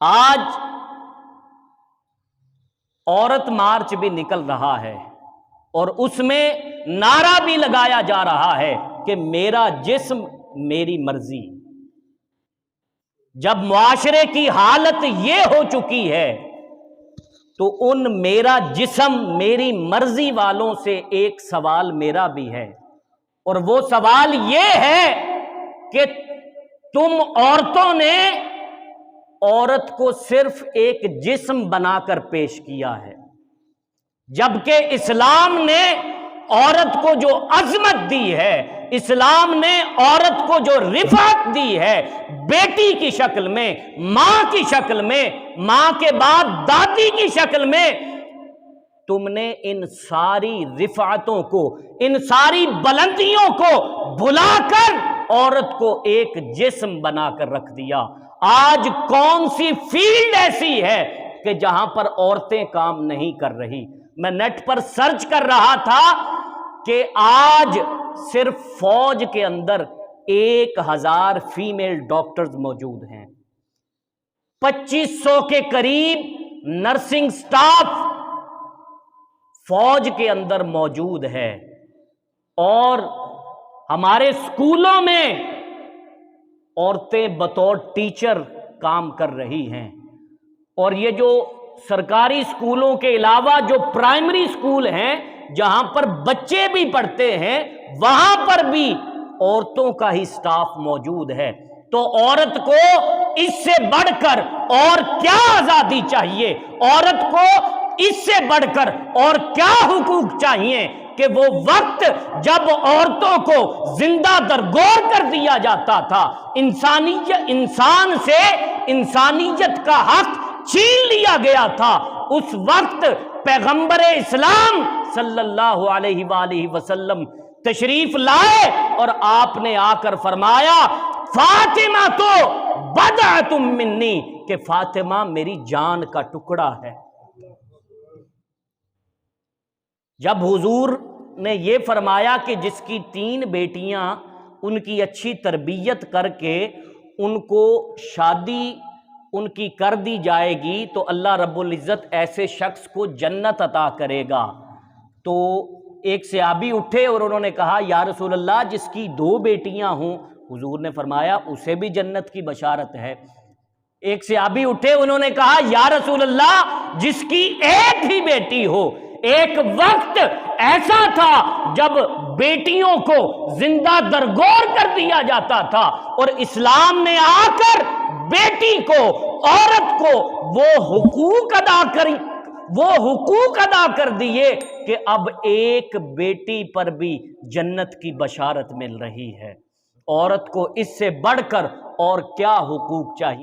آج عورت مارچ بھی نکل رہا ہے اور اس میں نعرہ بھی لگایا جا رہا ہے کہ میرا جسم میری مرضی۔ جب معاشرے کی حالت یہ ہو چکی ہے تو ان میرا جسم میری مرضی والوں سے ایک سوال میرا بھی ہے، اور وہ سوال یہ ہے کہ تم عورتوں نے عورت کو صرف ایک جسم بنا کر پیش کیا ہے، جبکہ اسلام نے عورت کو جو عظمت دی ہے، اسلام نے عورت کو جو رفعت دی ہے، بیٹی کی شکل میں، ماں کی شکل میں، ماں کے بعد دادی کی شکل میں، تم نے ان ساری رفعتوں کو، ان ساری بلندیوں کو بھلا کر عورت کو ایک جسم بنا کر رکھ دیا۔ آج کون سی فیلڈ ایسی ہے کہ جہاں پر عورتیں کام نہیں کر رہی؟ میں نیٹ پر سرچ کر رہا تھا کہ آج صرف فوج کے اندر 1000 فیمیل ڈاکٹرز موجود ہیں، 2500 کے قریب نرسنگ سٹاف فوج کے اندر موجود ہے، اور ہمارے اسکولوں میں عورتیں بطور ٹیچر کام کر رہی ہیں، اور یہ جو سرکاری اسکولوں کے علاوہ جو پرائمری اسکول ہیں جہاں پر بچے بھی پڑھتے ہیں وہاں پر بھی عورتوں کا ہی سٹاف موجود ہے۔ تو عورت کو اس سے بڑھ کر اور کیا آزادی چاہیے؟ عورت کو اس سے بڑھ کر اور کیا حقوق چاہیے کہ وہ وقت جب عورتوں کو زندہ درگور کر دیا جاتا تھا، انسان سے انسانیت کا حق چھین لیا گیا تھا، اس وقت پیغمبر اسلام صلی اللہ علیہ وآلہ وسلم تشریف لائے اور آپ نے آ کر فرمایا فاطمہ تو بضعۃ منی، کہ فاطمہ میری جان کا ٹکڑا ہے۔ جب حضور نے یہ فرمایا کہ جس کی 3 بیٹیاں ان کی اچھی تربیت کر کے ان کو شادی ان کی کر دی جائے گی تو اللہ رب العزت ایسے شخص کو جنت عطا کرے گا، تو ایک صحابی اٹھے اور انہوں نے کہا یا رسول اللہ جس کی 2 بیٹیاں ہوں، حضور نے فرمایا اسے بھی جنت کی بشارت ہے۔ ایک صحابی اٹھے، انہوں نے کہا یا رسول اللہ جس کی 1 ہی بیٹی ہو۔ ایک وقت ایسا تھا جب بیٹیوں کو زندہ درگور کر دیا جاتا تھا، اور اسلام نے آ کر بیٹی کو، عورت کو وہ حقوق ادا کر دیے کہ اب ایک بیٹی پر بھی جنت کی بشارت مل رہی ہے۔ عورت کو اس سے بڑھ کر اور کیا حقوق چاہیے؟